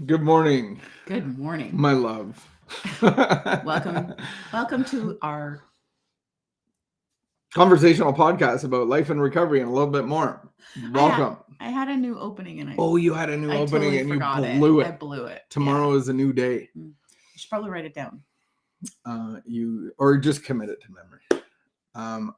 Good morning, Good morning. my love. Welcome to our Conversational podcast about life and recovery and a little bit more. I had Welcome. I had a new opening and Oh, you had a new I opening totally and you forgot it. blew I it. blew it. Tomorrow is a new day. Yeah. You should probably write it down. Or just commit it to memory.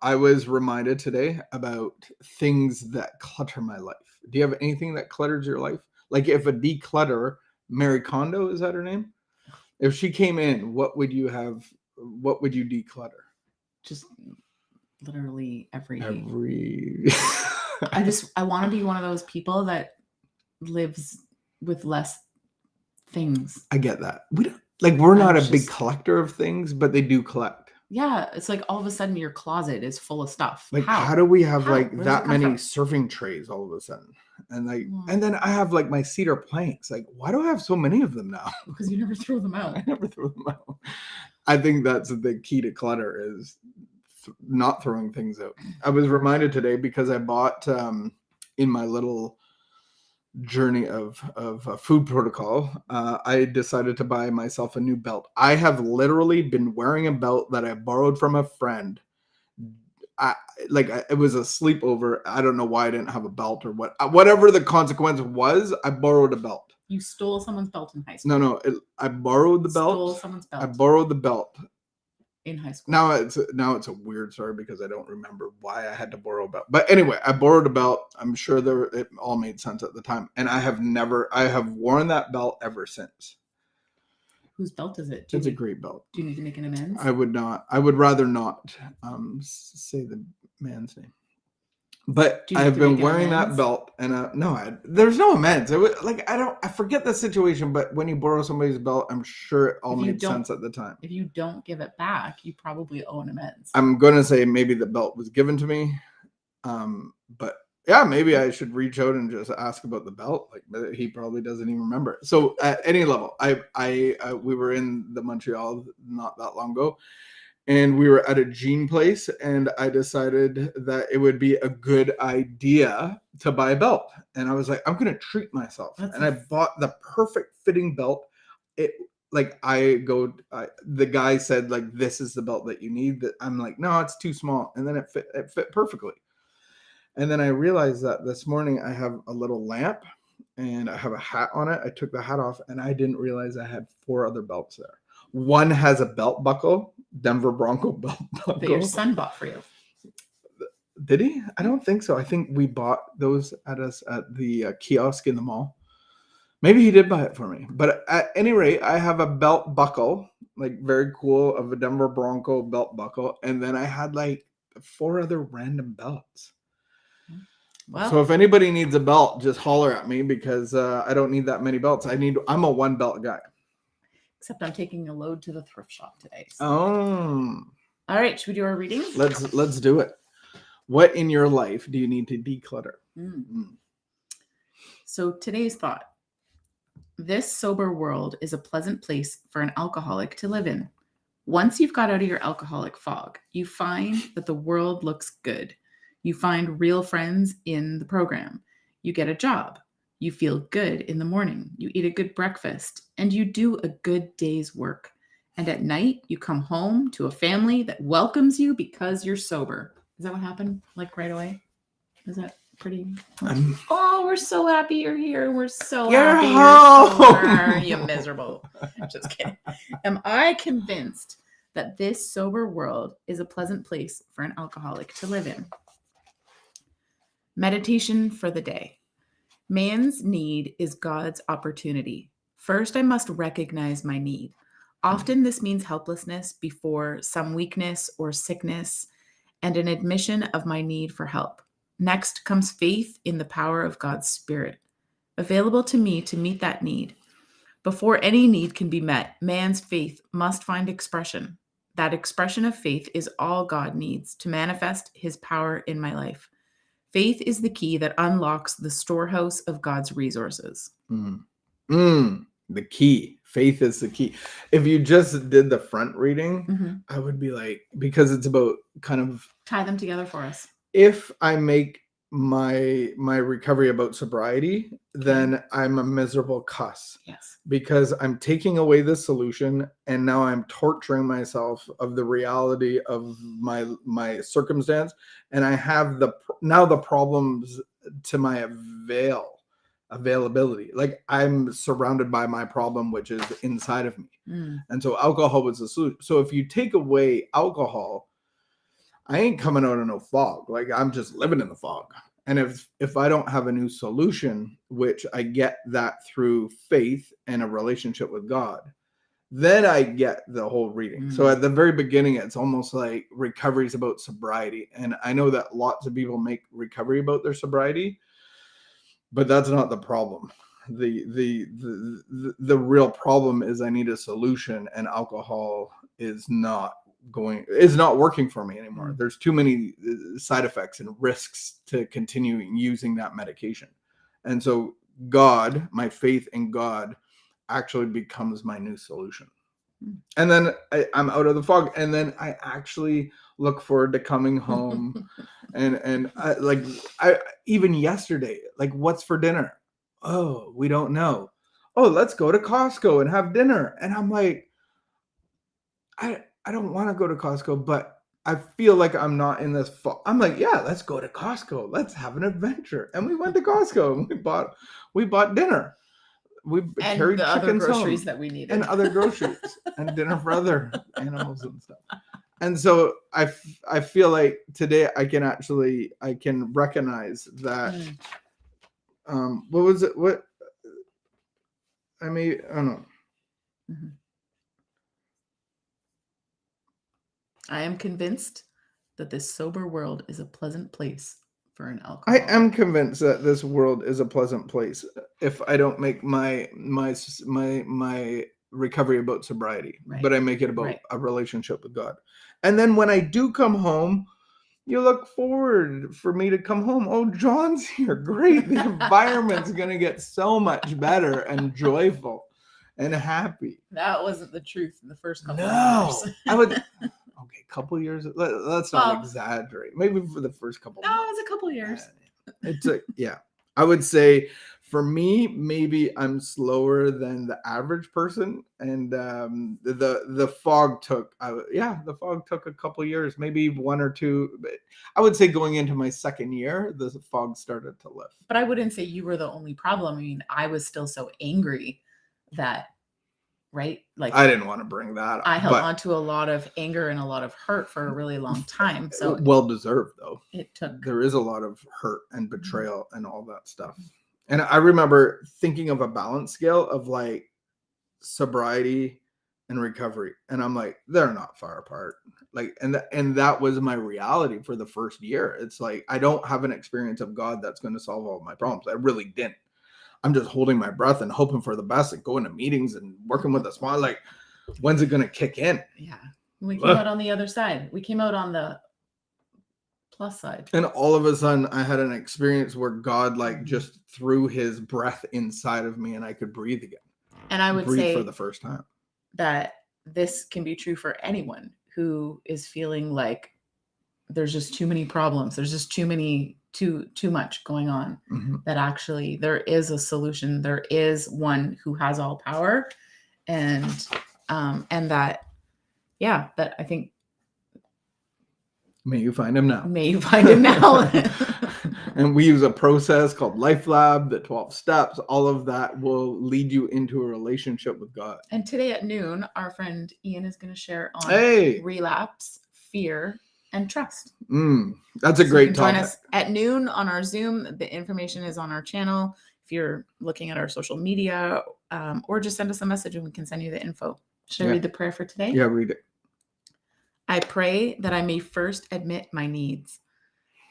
I was reminded today about things that clutter my life. Do you have anything that clutters your life? Like if a declutter, Mary Kondo, is that her name? If she came in, what would you have? What would you declutter? Just literally Every I want to be one of those people that lives with less things. I get that. We're not a big just- collector of things, but they do collect. Yeah, it's like all of a sudden your closet is full of stuff. Like how do we have How? like Where does it that come many from? surfing trays all of a sudden? And Hmm. and then I have like my cedar planks. Like, why do I have so many of them now? Because you never throw them out. I never throw them out. I think that's the key to clutter is not throwing things out. I was reminded today because I bought in my little journey of food protocol, I decided to buy myself a new belt. I have literally been wearing a belt that I borrowed from a friend. It was a sleepover. I don't know why I didn't have a belt or whatever the consequence was. I borrowed a belt. You stole someone's belt in high school. No, I borrowed the belt. Stole someone's belt. I borrowed the belt in high school. Now it's a weird story because I don't remember why I had to borrow a belt. But anyway, I borrowed a belt. I'm sure it all made sense at the time, and I have worn that belt ever since. Whose belt is it? It's a great belt. Do you need to make an amends? I would not. I would rather not say the man's name. But I have been wearing that belt, and there's no amends. I forget the situation, but when you borrow somebody's belt, I'm sure it all made sense at the time. If you don't give it back, you probably owe an amends. I'm going to say maybe the belt was given to me, but yeah, maybe I should reach out and just ask about the belt. Like he probably doesn't even remember. So at any level, we were in the Montreal not that long ago, and we were at a jean place, and I decided that it would be a good idea to buy a belt. And I was like, I'm going to treat myself. I bought the perfect fitting belt. The guy said, like, this is the belt that you need. That I'm like, no, it's too small. And then it fit perfectly. And then I realized that this morning I have a little lamp and I have a hat on it. I took the hat off and I didn't realize I had 4 other belts there. One has a belt buckle, Denver Bronco belt buckle. That your son bought for you. Did he? I don't think so. I think we bought those at the kiosk in the mall. Maybe he did buy it for me. But at any rate, I have a belt buckle, like very cool, of a Denver Bronco belt buckle. And then I had like 4 other random belts. Well, so if anybody needs a belt, just holler at me because I don't need that many belts. I'm a 1 belt guy. Except I'm taking a load to the thrift shop today. So. Oh. All right, should we do our readings? Let's do it. What in your life do you need to declutter? So today's thought. This sober world is a pleasant place for an alcoholic to live in. Once you've got out of your alcoholic fog, you find that the world looks good. You find real friends in the program. You get a job. You feel good in the morning. You eat a good breakfast. And you do a good day's work. And at night, you come home to a family that welcomes you because you're sober. Is that what happened? Like right away? Is that pretty? Oh, we're so happy you're here. We're so happy you're sober. You miserable. Just kidding. Am I convinced that this sober world is a pleasant place for an alcoholic to live in? Meditation for the day. Man's need is God's opportunity. First, I must recognize my need. Often this means helplessness before some weakness or sickness and an admission of my need for help. Next comes faith in the power of God's Spirit, available to me to meet that need. Before any need can be met, man's faith must find expression. That expression of faith is all God needs to manifest his power in my life. Faith is the key that unlocks the storehouse of God's resources. The key. Faith is the key. If you just did the front reading, I would be like, because it's about kind of... Tie them together for us. If I make my recovery about sobriety, then I'm a miserable cuss. Yes. Because I'm taking away the solution, and now I'm torturing myself of the reality of my circumstance, and I have now the problems to my availability. Like I'm surrounded by my problem, which is inside of me. And so alcohol was the solution. So if you take away alcohol, I ain't coming out of no fog. Like I'm just living in the fog. And if I don't have a new solution, which I get that through faith and a relationship with God, then I get the whole reading. So at the very beginning, it's almost like recovery is about sobriety. And I know that lots of people make recovery about their sobriety, but that's not the problem. The real problem is I need a solution, and alcohol is not working for me anymore. There's too many side effects and risks to continue using that medication. And so God, my faith in God, actually becomes my new solution. And then I'm out of the fog, and then I actually look forward to coming home. and I even yesterday, like, what's for dinner? Oh, we don't know. Oh, let's go to Costco and have dinner. And I'm like, I don't want to go to Costco, but I feel like I'm not in this. I'm like, yeah, let's go to Costco. Let's have an adventure. And we went to Costco and we bought dinner. We carried the other chickens groceries home, that we needed, and other groceries and dinner for other animals and stuff. And so I feel like today I can recognize that. What was it? What I mean, I don't know. I am convinced that this sober world is a pleasant place for an alcoholic. I am convinced that this world is a pleasant place if I don't make my recovery about sobriety, but I make it about a relationship with God. And then when I do come home, you look forward for me to come home. Oh, John's here. Great. The environment's going to get so much better and joyful and happy. That wasn't the truth in the first couple of years. I would... Okay, couple years. Let's not exaggerate. Maybe for the first couple. No, it's a couple years. Yeah. I would say for me, maybe I'm slower than the average person, and the fog took. The fog took a couple years, maybe 1 or 2. But I would say going into my second year, the fog started to lift. But I wouldn't say you were the only problem. I mean, I was still so angry that. Right? Like I didn't want to bring that up. I held on to a lot of anger and a lot of hurt for a really long time. So well deserved, though. There is a lot of hurt and betrayal and all that stuff. And I remember thinking of a balance scale of like sobriety and recovery. And I'm like, they're not far apart. Like, and that was my reality for the first year. It's like, I don't have an experience of God that's going to solve all my problems. I really didn't. I'm just holding my breath and hoping for the best and going to meetings and working with a small, like, when's it going to kick in? Yeah. We came out on the other side. We came out on the plus side. And all of a sudden I had an experience where God just threw his breath inside of me and I could breathe again. And I would say for the first time that this can be true for anyone who is feeling like there's just too many problems. There's just too much going on, that actually there is a solution. There is one who has all power, and that I think. May you find him now. May you find him now. And we use a process called LifeLab, the 12 steps. All of that will lead you into a relationship with God. And today at noon, our friend Ian is going to share on relapse, fear, and trust. That's a great topic. Join us at noon on our Zoom. The information is on our channel. If you're looking at our social media, or just send us a message and we can send you the info. Should I read the prayer for today? Yeah, read it. I pray that I may first admit my needs.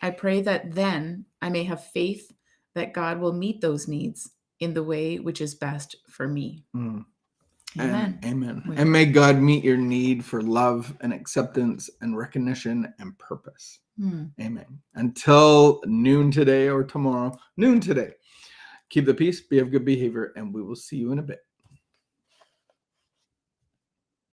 I pray that then I may have faith that God will meet those needs in the way which is best for me. Amen. Amen. And may God meet your need for love and acceptance and recognition and purpose. Amen. Until noon today or tomorrow, noon today. Keep the peace, be of good behavior, and we will see you in a bit.